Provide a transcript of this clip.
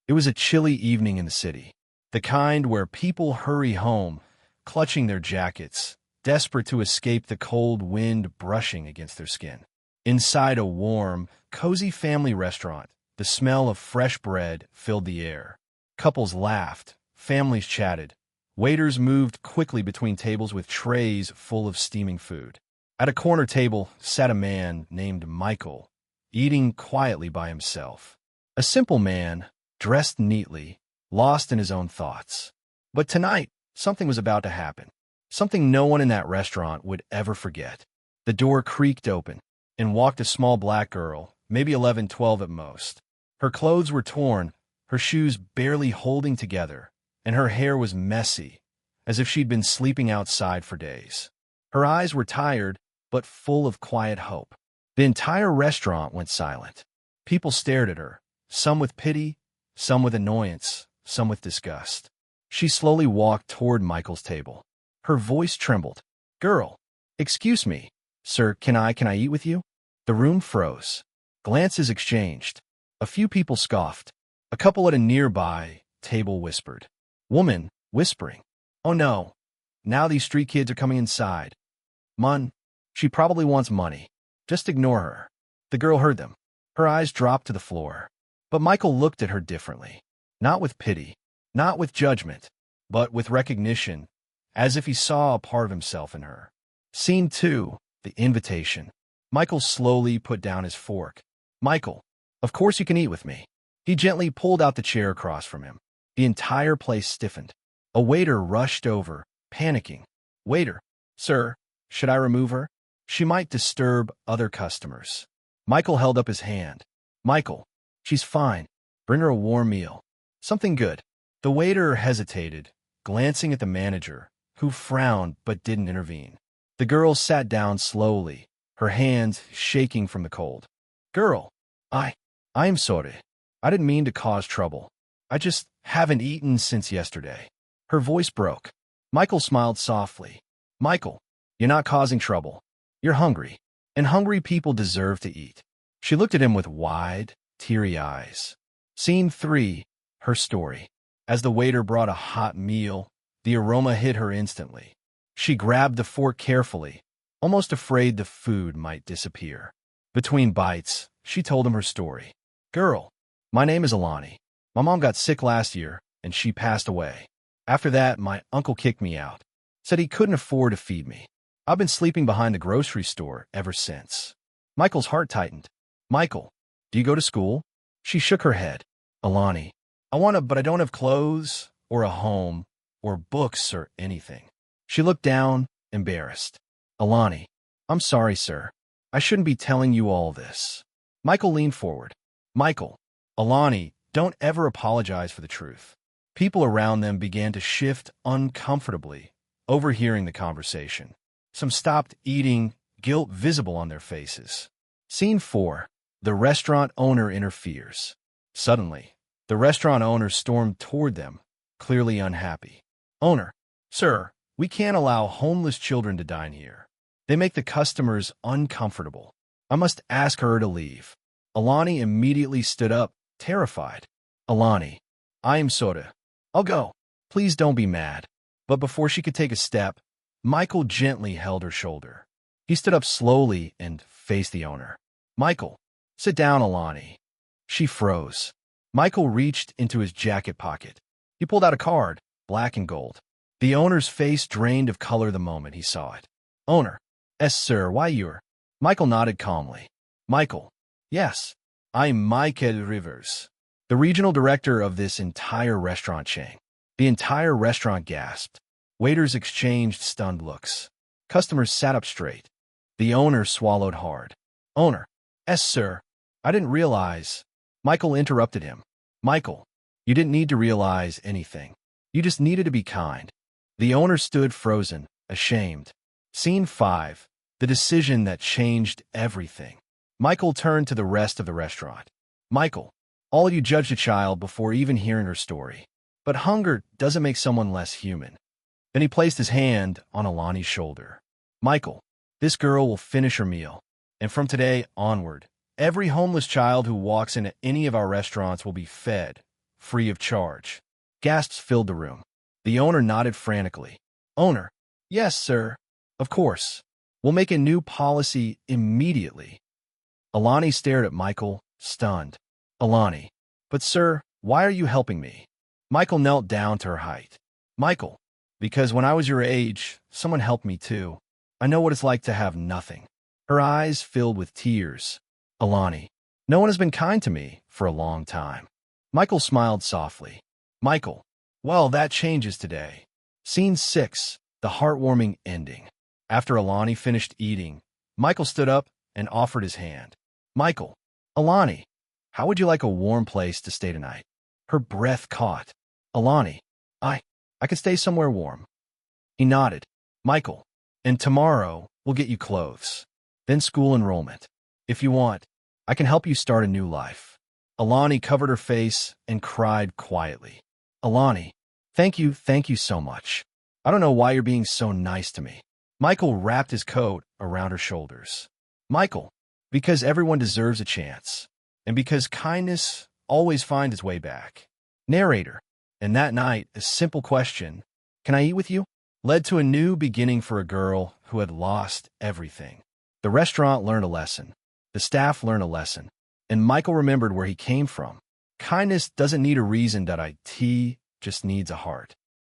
It was a chilly evening in the city, the kind where people hurry home, clutching their jackets, desperate to escape the cold wind brushing against their skin. Inside a warm, cozy family restaurant, the smell of fresh bread filled the air. Couples laughed, families chatted. Waiters moved quickly between tables with trays full of steaming food. At a corner table sat a man named Michael, eating quietly by himself. A simple man, dressed neatly, lost in his own thoughts. But tonight, something was about to happen. Something no one in that restaurant would ever forget. The door creaked open, and walked a small black girl, maybe 11, 12 at most. Her clothes were torn, her shoes barely holding together, and her hair was messy, as if she'd been sleeping outside for days. Her eyes were tired, but full of quiet hope. The entire restaurant went silent. People stared at her, some with pity, some with annoyance, some with disgust. She slowly walked toward Michael's table. Her voice trembled. "Girl, excuse me, sir, can I eat with you?" The room froze. Glances exchanged. A few people scoffed. A couple at a nearby table whispered. Woman, whispering. "Oh no, now these street kids are coming inside. Mun, she probably wants money. Just ignore her." The girl heard them. Her eyes dropped to the floor. But Michael looked at her differently. Not with pity, not with judgment, but with recognition, as if he saw a part of himself in her. Scene 2, the invitation. Michael slowly put down his fork. "Michael, of course you can eat with me." He gently pulled out the chair across from him. The entire place stiffened. A waiter rushed over, panicking. "Waiter, sir, should I remove her? She might disturb other customers." Michael held up his hand. "Michael, she's fine. Bring her a warm meal. Something good." The waiter hesitated, glancing at the manager, who frowned but didn't intervene. The girl sat down slowly, her hands shaking from the cold. "Girl, I'm sorry. I didn't mean to cause trouble. I just haven't eaten since yesterday." Her voice broke. Michael smiled softly. "Michael, you're not causing trouble. You're hungry, and hungry people deserve to eat." She looked at him with wide, teary eyes. Scene 3, her story. As the waiter brought a hot meal, the aroma hit her instantly. She grabbed the fork carefully, almost afraid the food might disappear. Between bites, she told him her story. "Girl, my name is Alani. My mom got sick last year, and she passed away. After that, my uncle kicked me out. Said he couldn't afford to feed me. I've been sleeping behind the grocery store ever since." Michael's heart tightened. "Michael, do you go to school?" She shook her head. "Alani, I want to, but I don't have clothes, or a home, or books, or anything." She looked down, embarrassed. "Alani, I'm sorry, sir. I shouldn't be telling you all this." Michael leaned forward. "Michael, Alani, don't ever apologize for the truth." People around them began to shift uncomfortably, overhearing the conversation. Some stopped eating, guilt visible on their faces. Scene 4. The restaurant owner interferes. Suddenly, the restaurant owner stormed toward them, clearly unhappy. "Owner, sir, we can't allow homeless children to dine here. They make the customers uncomfortable. I must ask her to leave." Alani immediately stood up, terrified. "Alani, I am sorry. I'll go. Please don't be mad." But before she could take a step, Michael gently held her shoulder. He stood up slowly and faced the owner. "Michael, sit down, Alani." She froze. Michael reached into his jacket pocket. He pulled out a card, black and gold. The owner's face drained of color the moment he saw it. "Owner, yes, sir, why you're—" Michael nodded calmly. "Michael, yes, I'm Michael Rivers, the regional director of this entire restaurant chain." The entire restaurant gasped. Waiters exchanged stunned looks. Customers sat up straight. The owner swallowed hard. "Owner, yes, sir, I didn't realize—" Michael interrupted him. "Michael, you didn't need to realize anything. You just needed to be kind." The owner stood frozen, ashamed. Scene 5. The decision that changed everything. Michael turned to the rest of the restaurant. "Michael, all of you judged a child before even hearing her story. But hunger doesn't make someone less human." Then he placed his hand on Alani's shoulder. "Michael, this girl will finish her meal. And from today onward, every homeless child who walks into any of our restaurants will be fed free of charge. Gasps filled the room. The owner nodded frantically. Owner, yes, sir. Of course. We'll make a new policy immediately. Alani stared at Michael, stunned. Alani, but sir, why are you helping me? Michael knelt down to her height. Michael, because when I was your age, someone helped me too. I know what it's like to have nothing. Her eyes filled with tears. Alani, no one has been kind to me for a long time. Michael smiled softly. Michael, well, that changes today. Scene 6, the heartwarming ending. After Alani finished eating, Michael stood up and offered his hand. Michael, Alani, how would you like a warm place to stay tonight? Her breath caught. Alani, I could stay somewhere warm. He nodded. Michael, and tomorrow we'll get you clothes. Then school enrollment. If you want, I can help you start a new life. Alani covered her face and cried quietly. Alani, thank you so much. I don't know why you're being so nice to me. Michael wrapped his coat around her shoulders. Michael, because everyone deserves a chance, and because kindness always finds its way back. Narrator, and that night, a simple question, can I eat with you? Led to a new beginning for a girl who had lost everything. The restaurant learned a lesson. The staff learned a lesson. And Michael remembered where he came from. Kindness doesn't need a reason. It just needs a heart.